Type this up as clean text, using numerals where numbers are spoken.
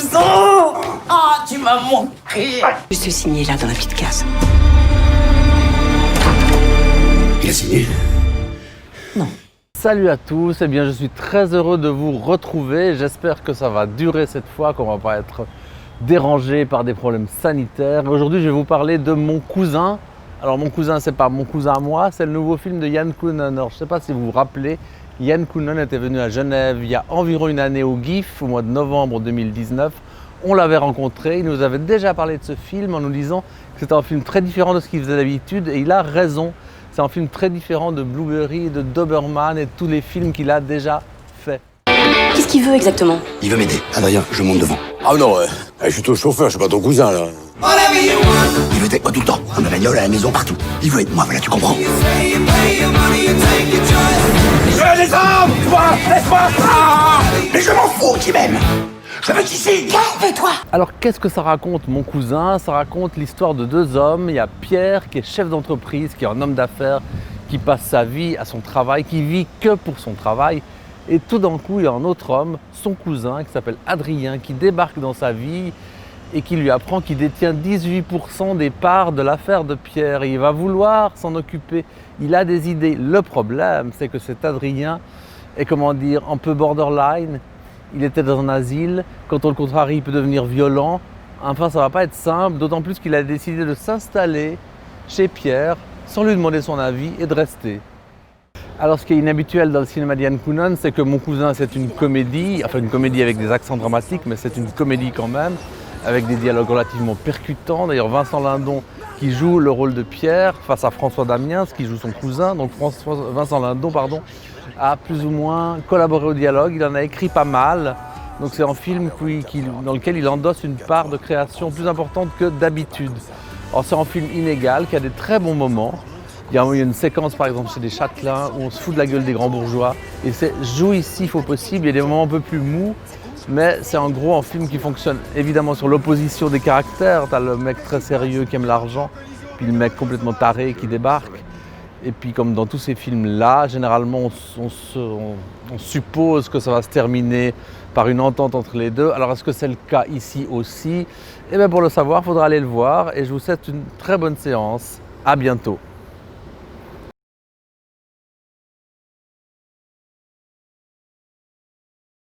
cousin! Ah, tu m'as manqué! Je suis signé là dans la petite case. Il a signé? Non. Salut à tous, eh bien je suis très heureux de vous retrouver. J'espère que ça va durer cette fois, qu'on ne va pas être dérangé par des problèmes sanitaires. Aujourd'hui je vais vous parler de Mon cousin. Alors Mon cousin, c'est pas mon cousin à moi, c'est le nouveau film de Yann Kounen. Alors je ne sais pas si vous vous rappelez, Yann Kounen était venu à Genève il y a environ une année au GIF, au mois de novembre 2019. On l'avait rencontré, il nous avait déjà parlé de ce film en nous disant que c'était un film très différent de ce qu'il faisait d'habitude et il a raison. C'est un film très différent de Blueberry, de Doberman et de tous les films qu'il a déjà fait. Qu'est-ce qu'il veut exactement? Il veut m'aider. Adrien, je monte devant. Ah non, je suis ton chauffeur, je suis pas ton cousin là. Il veut être avec moi tout le temps. Dans ma bagnole, à la maison, partout. Il veut être moi, voilà, tu comprends? Je veux des armes, toi, laisse-moi. Mais je m'en fous qui m'aime. Je veux ici. Calme-toi! Alors qu'est-ce que ça raconte Mon cousin? Ça raconte l'histoire de deux hommes. Il y a Pierre qui est chef d'entreprise, qui est un homme d'affaires, qui passe sa vie à son travail, qui vit que pour son travail. Et tout d'un coup, il y a un autre homme, son cousin, qui s'appelle Adrien, qui débarque dans sa vie et qui lui apprend qu'il détient 18% des parts de l'affaire de Pierre. Et il va vouloir s'en occuper. Il a des idées. Le problème, c'est que cet Adrien est, comment dire, un peu borderline. Il était dans un asile. Quand on le contrarie, il peut devenir violent. Enfin, ça ne va pas être simple, d'autant plus qu'il a décidé de s'installer chez Pierre sans lui demander son avis et de rester. Alors, ce qui est inhabituel dans le cinéma d'Yann Kounen, c'est que Mon cousin, c'est une comédie, enfin une comédie avec des accents dramatiques, mais c'est une comédie quand même, avec des dialogues relativement percutants. D'ailleurs, Vincent Lindon, qui joue le rôle de Pierre, face à François Damiens, qui joue son cousin, donc Vincent Lindon, a plus ou moins collaboré au dialogue. Il en a écrit pas mal. Donc c'est un film dans lequel il endosse une part de création plus importante que d'habitude. Alors c'est un film inégal, qui a des très bons moments. Il y a une séquence par exemple chez les Châtelains où on se fout de la gueule des grands bourgeois. Et c'est jouissif au possible. Il y a des moments un peu plus mous. Mais c'est en gros un film qui fonctionne évidemment sur l'opposition des caractères. T'as le mec très sérieux qui aime l'argent, puis le mec complètement taré qui débarque. Et puis comme dans tous ces films-là, généralement on suppose que ça va se terminer par une entente entre les deux. Alors est-ce que c'est le cas ici aussi? Eh bien pour le savoir, il faudra aller le voir et je vous souhaite une très bonne séance. À bientôt.